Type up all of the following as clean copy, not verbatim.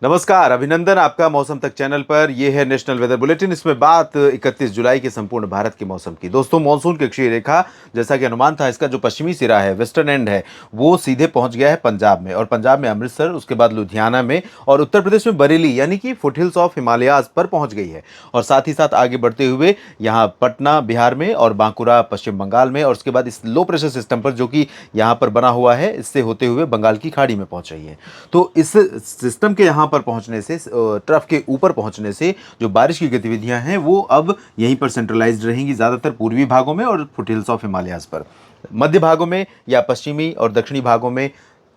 नमस्कार, अभिनंदन आपका मौसम तक चैनल पर। यह है नेशनल वेदर बुलेटिन। इसमें बात 31 जुलाई के संपूर्ण भारत के मौसम की। दोस्तों, मानसून की अक्षीय रेखा, जैसा कि अनुमान था, इसका जो पश्चिमी सिरा है, वेस्टर्न एंड है, वो सीधे पहुंच गया है पंजाब में। और पंजाब में अमृतसर, उसके बाद लुधियाना में, और उत्तर प्रदेश में बरेली यानी कि फुटहिल्स ऑफ हिमालयाज पर पहुंच गई है। और साथ ही साथ आगे बढ़ते हुए यहाँ पटना बिहार में, और बांकुरा पश्चिम बंगाल में, और उसके बाद इस लो प्रेशर सिस्टम पर जो कि यहाँ पर बना हुआ है, इससे होते हुए बंगाल की खाड़ी में पहुंच रही है। तो इस सिस्टम के यहाँ पर पहुंचने से, ट्रफ के ऊपर पहुंचने से जो बारिश की गतिविधियां हैं वो अब यहीं पर सेंट्रलाइज्ड रहेंगी, ज़्यादातर पूर्वी भागों में और फुटहिल्स ऑफ हिमालयाज पर। मध्य भागों में या पश्चिमी और दक्षिणी भागों में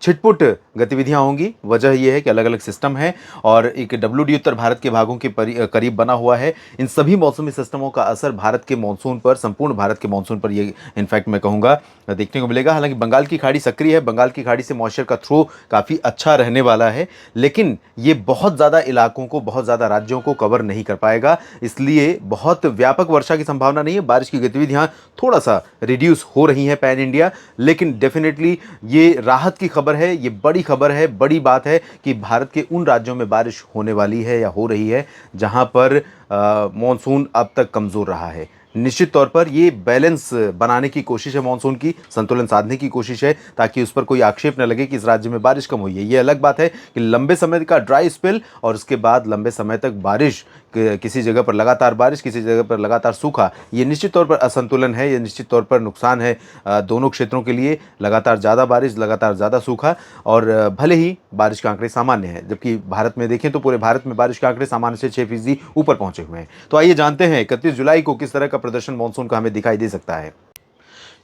छिटपुट गतिविधियां होंगी। वजह यह है कि अलग अलग सिस्टम है और एक डब्ल्यूडी उत्तर भारत के भागों के करीब बना हुआ है। इन सभी मौसमी सिस्टमों का असर भारत के मानसून पर, संपूर्ण भारत के मानसून पर, ये इनफैक्ट मैं कहूँगा देखने को मिलेगा। हालांकि बंगाल की खाड़ी सक्रिय है, बंगाल की खाड़ी से मॉइस्चर का थ्रो काफ़ी अच्छा रहने वाला है, लेकिन ये बहुत ज़्यादा इलाकों को, बहुत ज़्यादा राज्यों को कवर नहीं कर पाएगा। इसलिए बहुत व्यापक वर्षा की संभावना नहीं है। बारिश की गतिविधियाँ थोड़ा सा रिड्यूस हो रही हैं पैन इंडिया, लेकिन डेफिनेटली ये राहत की खबर है, ये बड़ी खबर है, बड़ी बात है कि भारत के उन राज्यों में बारिश होने वाली है या हो रही है जहां पर मॉनसून अब तक कमज़ोर रहा है। निश्चित तौर पर ये बैलेंस बनाने की कोशिश है, मानसून की संतुलन साधने की कोशिश है, ताकि उस पर कोई आक्षेप न लगे कि इस राज्य में बारिश कम हुई है। ये अलग बात है कि लंबे समय का ड्राई स्पेल और उसके बाद लंबे समय तक बारिश, किसी जगह पर लगातार बारिश, किसी जगह पर लगातार सूखा, ये निश्चित तौर पर असंतुलन है, ये निश्चित तौर पर नुकसान है दोनों क्षेत्रों के लिए। लगातार ज़्यादा बारिश, लगातार ज़्यादा सूखा, और भले ही बारिश के आंकड़े सामान्य हैं, जबकि भारत में देखें तो पूरे भारत में बारिश के आंकड़े सामान्य से 6% ऊपर पहुंचे हुए हैं। तो आइए जानते हैं 31 जुलाई को किस तरह का प्रदर्शन मानसून का हमें दिखाई दे सकता है।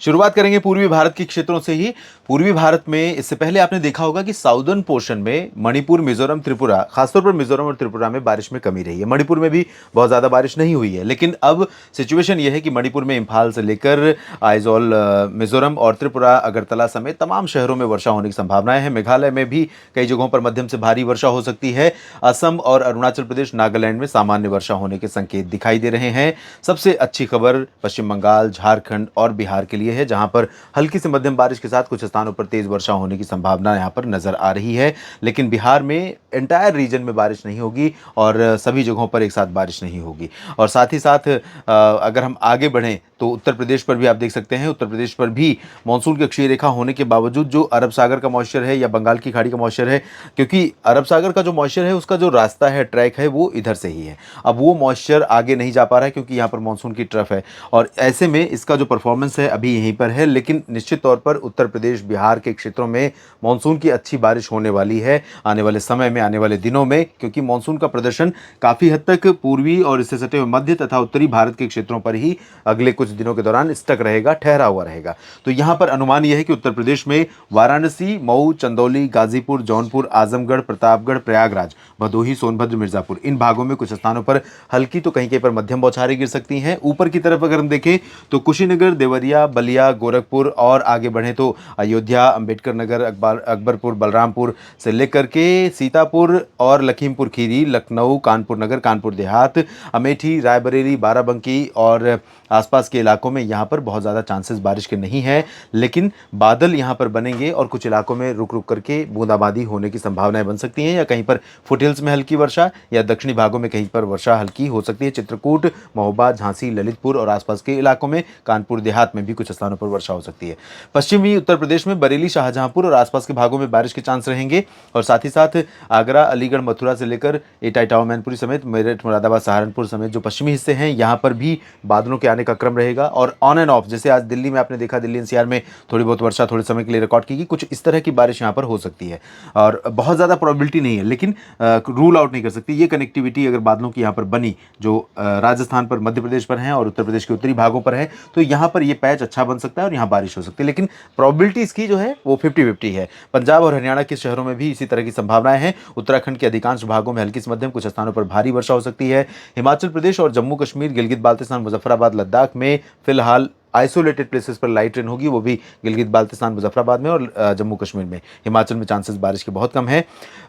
शुरुआत करेंगे पूर्वी भारत के क्षेत्रों से ही। पूर्वी भारत में इससे पहले आपने देखा होगा कि साउदर्न पोर्शन में मणिपुर, मिजोरम, त्रिपुरा, खासतौर पर मिजोरम और त्रिपुरा में बारिश में कमी रही है। मणिपुर में भी बहुत ज़्यादा बारिश नहीं हुई है, लेकिन अब सिचुएशन यह है कि मणिपुर में इम्फाल से लेकर आइजॉल, मिजोरम और त्रिपुरा, अगरतला समेत तमाम शहरों में वर्षा होने की संभावनाएं हैं। मेघालय में भी कई जगहों पर मध्यम से भारी वर्षा हो सकती है। असम और अरुणाचल प्रदेश, नागालैंड में सामान्य वर्षा होने के संकेत दिखाई दे रहे हैं। सबसे अच्छी खबर पश्चिम बंगाल, झारखंड और बिहार के लिए है, जहां पर हल्की से मध्यम बारिश के साथ कुछ स्थानों पर तेज वर्षा होने की संभावना यहां पर नजर आ रही है। लेकिन बिहार में एंटायर रीजन में बारिश नहीं होगी और सभी जगहों पर एक साथ बारिश नहीं होगी। और साथ ही साथ अगर हम आगे बढ़ें तो उत्तर प्रदेश पर भी आप देख सकते हैं, उत्तर प्रदेश पर भी मानसून की अक्षीय रेखा होने के बावजूद जो अरब सागर का मॉइस्चर है या बंगाल की खाड़ी का मॉइस्चर है, क्योंकि अरब सागर का जो मॉइस्चर है उसका जो रास्ता है, ट्रैक है, वो इधर से ही है। अब वो मॉइस्चर आगे नहीं जा पा रहा है क्योंकि यहाँ पर मानसून की ट्रफ है, और ऐसे में इसका जो परफॉर्मेंस है अभी यहीं पर है। लेकिन निश्चित तौर पर उत्तर प्रदेश, बिहार के क्षेत्रों में मानसून की अच्छी बारिश होने वाली है आने वाले समय में, आने वाले दिनों में, क्योंकि मानसून का प्रदर्शन काफ़ी हद तक पूर्वी और इससे सटे हुए मध्य तथा उत्तरी भारत के क्षेत्रों पर ही अगले कुछ दिनों के दौरान स्टक रहेगा, ठहरा हुआ रहेगा। तो यहाँ पर अनुमान यह है कि उत्तर प्रदेश में वाराणसी, मऊ, चंदौली, गाजीपुर, जौनपुर, आजमगढ़, प्रतापगढ़, प्रयागराज, भदोही, सोनभद्र, मिर्जापुर, इन भागों में कुछ स्थानों पर हल्की तो कहीं कहीं पर मध्यम बौछारें गिर सकती हैं। ऊपर की तरफ अगर हम देखें तो कुशीनगर, देवरिया, बलिया, गोरखपुर, और आगे बढ़ें तो अयोध्या, अंबेडकर नगर, अकबरपुर, बलरामपुर से लेकर के सीतापुर और लखीमपुर खीरी, लखनऊ, कानपुर नगर, कानपुर देहात, अमेठी, रायबरेली, बाराबंकी और आसपास के इलाकों में यहाँ पर बहुत ज़्यादा चांसेस बारिश के नहीं है। लेकिन बादल यहाँ पर बनेंगे और कुछ इलाकों में रुक रुक करके बूंदाबांदी होने की संभावनाएं बन सकती हैं, या कहीं पर फुटहिल्स में हल्की वर्षा, या दक्षिणी भागों में कहीं पर वर्षा हल्की हो सकती है। चित्रकूट, महोबा, झांसी, ललितपुर और आसपास के इलाकों में, कानपुर देहात में भी कुछ स्थानों पर वर्षा हो सकती है। पश्चिमी उत्तर प्रदेश में बरेली, शाहजहांपुर और आसपास के भागों में बारिश के चांस रहेंगे। और साथ ही साथ आगरा, अलीगढ़, मथुरा से लेकर एटा, इटावा, मैनपुरी समेत मेरठ, मुरादाबाद, सहारनपुर समेत जो पश्चिमी हिस्से हैं, यहाँ पर भी बादलों के आने का क्रम रहेगा। और ऑन एंड ऑफ, जैसे आज दिल्ली में आपने देखा, दिल्ली एनसीआर में थोड़ी बहुत वर्षा थोड़े समय के लिए रिकॉर्ड की गई, कुछ इस तरह की बारिश यहाँ पर हो सकती है। और बहुत ज़्यादा प्रोबेबिलिटी नहीं है, लेकिन रूल आउट नहीं कर सकती। ये कनेक्टिविटी अगर बादलों की यहाँ पर बनी, जो राजस्थान पर, मध्य प्रदेश पर हैं और उत्तर प्रदेश के उत्तरी भागों पर है, तो यहाँ पर ये पैच अच्छा बन सकता है और यहाँ बारिश हो सकती है। लेकिन प्रोबेबिलिटी इसकी जो है वो 50-50 है। पंजाब और हरियाणा के शहरों में भी इसी तरह की संभावनाएं हैं। उत्तराखंड के अधिकांश भागों में हल्की से मध्यम, कुछ स्थानों पर भारी वर्षा हो सकती है। हिमाचल प्रदेश और जम्मू कश्मीर, गिलगित बाल्तिस्तान, मुजफ्फराबाद, लद्दाख में फिलहाल आइसोलेटेड प्लेसेस पर लाइट रेन होगी, वो भी गिलगित बाल्टिस्तान मुजफ्फराबाद में और जम्मू कश्मीर में। हिमाचल में चांसेस बारिश के बहुत कम है।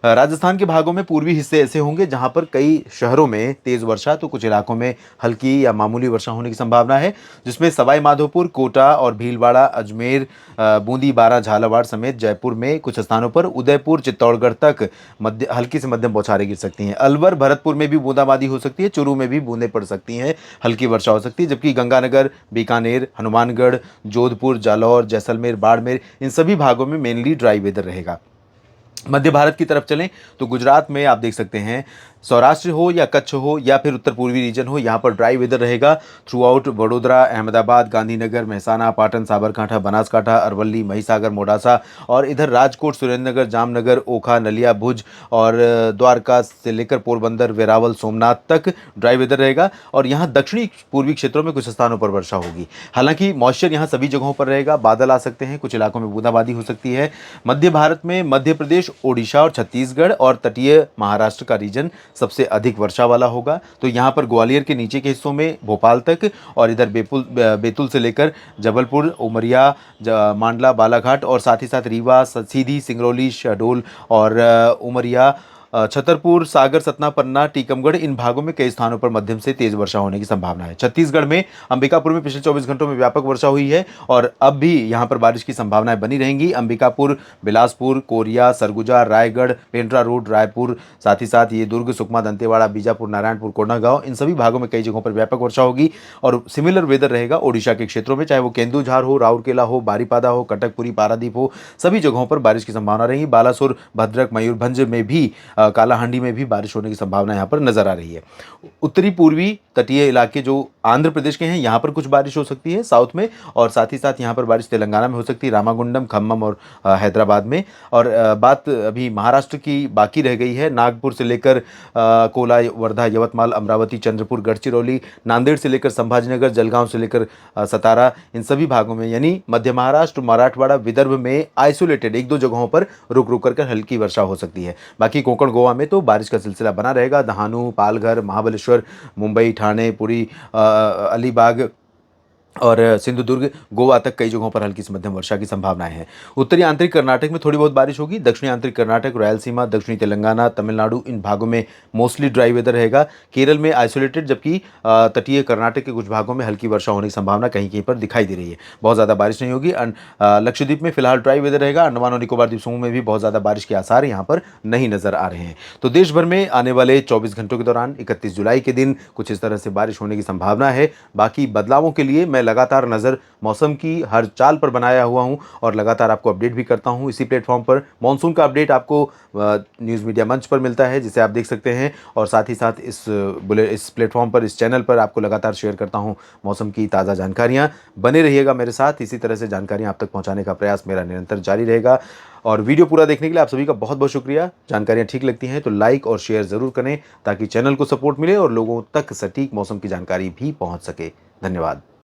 राजस्थान के भागों में पूर्वी हिस्से ऐसे होंगे जहां पर कई शहरों में तेज वर्षा तो कुछ इलाकों में हल्की या मामूली वर्षा होने की संभावना है, जिसमें सवाई माधोपुर, कोटा और भीलवाड़ा, अजमेर, बूंदी, बारां, झालावाड़ समेत जयपुर में कुछ स्थानों पर, उदयपुर, चित्तौड़गढ़ तक मध्य हल्की से मध्यम बौछारें गिर सकती हैं। अलवर, भरतपुर में भी बूंदाबांदी हो सकती है, चूरू में भी बूंदें पड़ सकती हैं, हल्की वर्षा हो सकती है, जबकि गंगानगर, बीकानेर, हनुमानगढ़, जोधपुर, जालौर, जैसलमेर, बाड़मेर इन सभी भागों में मेनली ड्राई वेदर रहेगा। मध्य भारत की तरफ चलें तो गुजरात में आप देख सकते हैं, सौराष्ट्र हो या कच्छ हो या फिर उत्तर पूर्वी रीजन हो, यहाँ पर ड्राई वेदर रहेगा थ्रू आउट वडोदरा, अहमदाबाद, गांधीनगर, महसाना, पाटन, साबरकांठा, बनासकांठा, अरवली, महिसागर, मोडासा और इधर राजकोट, सुरेंद्रनगर, जामनगर, ओखा, नलिया, भुज और द्वारका से लेकर पोरबंदर, वेरावल, सोमनाथ तक ड्राई वेदर रहेगा। और यहाँ दक्षिणी पूर्वी क्षेत्रों में कुछ स्थानों पर वर्षा होगी। हालांकि मॉइस्चर यहाँ सभी जगहों पर रहेगा, बादल आ सकते हैं, कुछ इलाकों में बूंदाबांदी हो सकती है। मध्य भारत में मध्य प्रदेश, ओडिशा और छत्तीसगढ़ और तटीय महाराष्ट्र का रीजन सबसे अधिक वर्षा वाला होगा। तो यहाँ पर ग्वालियर के नीचे के हिस्सों में भोपाल तक और इधर बैतूल से लेकर जबलपुर, उमरिया, मांडला, बालाघाट और साथ ही साथ रीवा, सीधी, सिंगरौली, शहडोल और उमरिया, छतरपुर, सागर, सतना, पन्ना, टीकमगढ़ इन भागों में कई स्थानों पर मध्यम से तेज वर्षा होने की संभावना है। छत्तीसगढ़ में अंबिकापुर में पिछले 24 घंटों में व्यापक वर्षा हुई है और अब भी यहां पर बारिश की संभावनाएं बनी रहेंगी। अंबिकापुर, बिलासपुर, कोरिया, सरगुजा, रायगढ़, पेंड्रा रोड, रायपुर, साथ ही साथ ये दुर्ग, सुकमा, दंतेवाड़ा, बीजापुर, नारायणपुर, कोंडागांव इन सभी भागों में कई जगहों पर व्यापक वर्षा होगी। और सिमिलर वेदर रहेगा ओडिशा के क्षेत्रों में, चाहे वो केंदुझार हो, राउरकेला हो, बारीपादा हो, कटकपुरी, पारादीप हो, सभी जगहों पर बारिश की संभावना रहेगी। बालासुर, भद्रक, मयूरभंज में भी, कालाहांडी में भी बारिश होने की संभावना यहाँ पर नजर आ रही है। उत्तरी पूर्वी तटीय इलाके जो आंध्र प्रदेश के हैं, यहाँ पर कुछ बारिश हो सकती है साउथ में, और साथ ही साथ यहाँ पर बारिश तेलंगाना में हो सकती है, रामागुंडम, खम्मम और हैदराबाद में। और बात अभी महाराष्ट्र की बाकी रह गई है, नागपुर से लेकर कोला, वर्धा, यवतमाल, अमरावती, चंद्रपुर, गढ़चिरौली, नांदेड़ से लेकर संभाजीनगर, जलगांव से लेकर सतारा इन सभी भागों में, यानी मध्य महाराष्ट्र, मराठवाड़ा, विदर्भ में आइसोलेटेड एक दो जगहों पर रुक रुक कर हल्की वर्षा हो सकती है। बाकी कोंकण, गोवा में तो बारिश का सिलसिला बना रहेगा। दहानू, पालघर, महाबलेश्वर, मुंबई, ठाणे, पुरी, अलीबाग और सिंधुदुर्ग, गोवा तक कई जगहों पर हल्की से मध्यम वर्षा की संभावनाएं हैं। उत्तरी आंतरिक कर्नाटक में थोड़ी बहुत बारिश होगी। दक्षिणी आंतरिक कर्नाटक, रायलसीमा, दक्षिणी तेलंगाना, तमिलनाडु इन भागों में मोस्टली ड्राई वेदर रहेगा। केरल में आइसोलेटेड, जबकि तटीय कर्नाटक के कुछ भागों में हल्की वर्षा होने की संभावना कहीं कहीं पर दिखाई दे रही है। बहुत ज़्यादा बारिश नहीं होगी। लक्षद्वीप में फिलहाल ड्राई वेदर रहेगा। अंडमान और निकोबार द्वीप समूह में भी बहुत ज़्यादा बारिश के आसार यहाँ पर नहीं नजर आ रहे हैं। तो देश भर में आने वाले 24 घंटों के दौरान 31 जुलाई के दिन कुछ इस तरह से बारिश होने की संभावना है। बाकी बदलावों के लिए मैं लगातार नज़र मौसम की हर चाल पर बनाया हुआ हूं और लगातार आपको अपडेट भी करता हूं इसी प्लेटफॉर्म पर। मॉनसून का अपडेट आपको न्यूज़ मीडिया मंच पर मिलता है, जिसे आप देख सकते हैं, और साथ ही साथ इस प्लेटफॉर्म पर, इस चैनल पर आपको लगातार शेयर करता हूं मौसम की ताज़ा जानकारियां। बने रहिएगा मेरे साथ, इसी तरह से जानकारियां आप तक पहुंचाने का प्रयास मेरा निरंतर जारी रहेगा। और वीडियो पूरा देखने के लिए आप सभी का बहुत बहुत शुक्रिया। जानकारियां ठीक लगती हैं तो लाइक और शेयर ज़रूर करें ताकि चैनल को सपोर्ट मिले और लोगों तक सटीक मौसम की जानकारी भी पहुंच सके। धन्यवाद।